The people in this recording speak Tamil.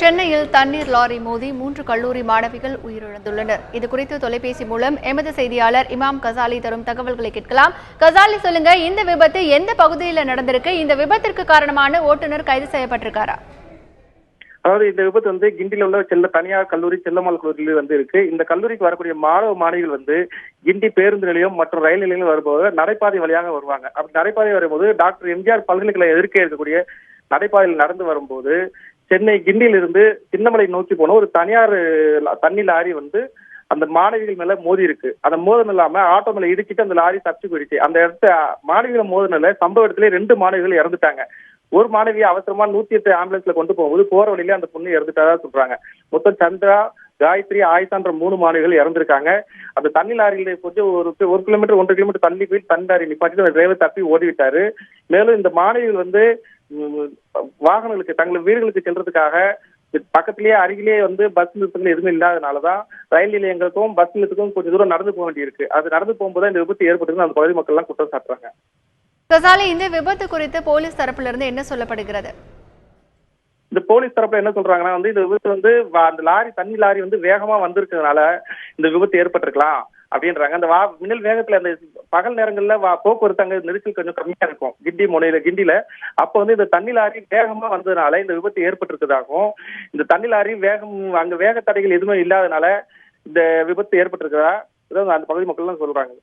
சென்னையில் தண்ணீர் லாரி மோதி 3 கல்லூரி மாணவிகள் உயிரிழந்துள்ளனர். இதுகுறித்து தொலைபேசி மூலம் எமது செய்தியாளர் இமாம் கசாலி தரும் தகவல்களை கேட்கலாம். கசாலி, சொல்லுங்க, இந்த விபத்து எந்த பகுதியில் நடந்திருக்கு? இந்த விபத்திற்கு காரணமான ஓட்டுநர் கைது செய்யப்பட்டிருக்காரா? அதாவது இந்த விபத்து கிண்டில உள்ள தனியார் கல்லூரி செல்லம்மாள் கல்லூரியில் இருக்கு. இந்த கல்லூரிக்கு வரக்கூடிய மாணவ மாணவிகள் கிண்டி பேருந்து நிலையம் மற்றும் ரயில் நிலையம் வரும்போது நடைபாதை வழியாக வருவாங்க. அப்படி நடைபாதை வரும்போது டாக்டர் எம்ஜிஆர் பல்கலைக்கழக எதிர்க்கே இருக்கக்கூடிய நடைபாதையில் நடந்து வரும்போது சென்னை கிண்டியிலிருந்து சின்னமலை நோக்கி போன ஒரு தனியார் தண்ணி லாரி அந்த மாணவிகள் மேல மோதி இருக்கு. அந்த மோதல் இல்லாம ஆட்டோ மேல இடிச்சிட்டு அந்த லாரி தப்பிச்சு போயிடுச்சு. அந்த இடத்த மாணவிகள் மோதனால சம்பவ இடத்துல 2 மாணவிகள் இறந்துட்டாங்க. ஒரு மாணவியை அவசரமா 108 ஆம்புலன்ஸ்ல கொண்டு போகும்போது போற வழியில அந்த பொண்ணு இறந்துட்டதா சொல்றாங்க. மொத்தம் சந்திரா, காயத்ரி, ஆயிஷான்ற 3 மாணவிகள் இறந்திருக்காங்க. அந்த தண்ணி லாரியில கொஞ்சம் ஒரு கிலோமீட்டர் 1.5 கிலோமீட்டர் தள்ளி போய் தண்ணி லாரி நிப்பாட்டிட்டு அந்த டிரைவர் தப்பி ஓடிவிட்டாரு. மேலும் இந்த மாணவிகள் வாகனங்களுக்கு தங்கள் வீடுகளுக்கு செல்றதுக்காக பக்கத்திலேயே அருகிலேயே பஸ் நிறுத்தங்கள் எதுவுமே இல்லாதனாலதான் ரயில் நிலையங்களுக்கும் பஸ் நிலையத்துக்கும் கொஞ்சம் தூரம் நடந்து போக வேண்டியிருக்கு. அது நடந்து போகும்போது இந்த விபத்து ஏற்பட்டதுன்னு அந்த பகுதி மக்கள் எல்லாம் குற்றம் சாட்டுறாங்க. கசாலி, இந்த விபத்து குறித்து போலீஸ் தரப்பிலிருந்து என்ன சொல்லப்படுகிறது? இந்த போலீஸ் தரப்புல என்ன சொல்றாங்கன்னா இந்த விபத்து அந்த தண்ணி லாரி வேகமா வந்திருக்கிறதுனால இந்த விபத்து ஏற்பட்டிருக்கலாம் அப்படின்றாங்க. அந்த மின்னல் வேகத்துல அந்த பகல் நேரங்கள்ல போக்குவரத்து அங்க நெரிசல் கொஞ்சம் கம்மியா இருக்கும் கிண்டில. அப்ப இந்த தண்ணி லாரி வேகமா வந்ததுனால இந்த விபத்து ஏற்பட்டிருக்கிறதாகவும், இந்த தண்ணி லாரி அங்க வேக தடைகள் எதுவுமே இல்லாதனால இந்த விபத்து ஏற்பட்டிருக்கிறதா அந்த பகுதி மக்கள் எல்லாம் சொல்றாங்க.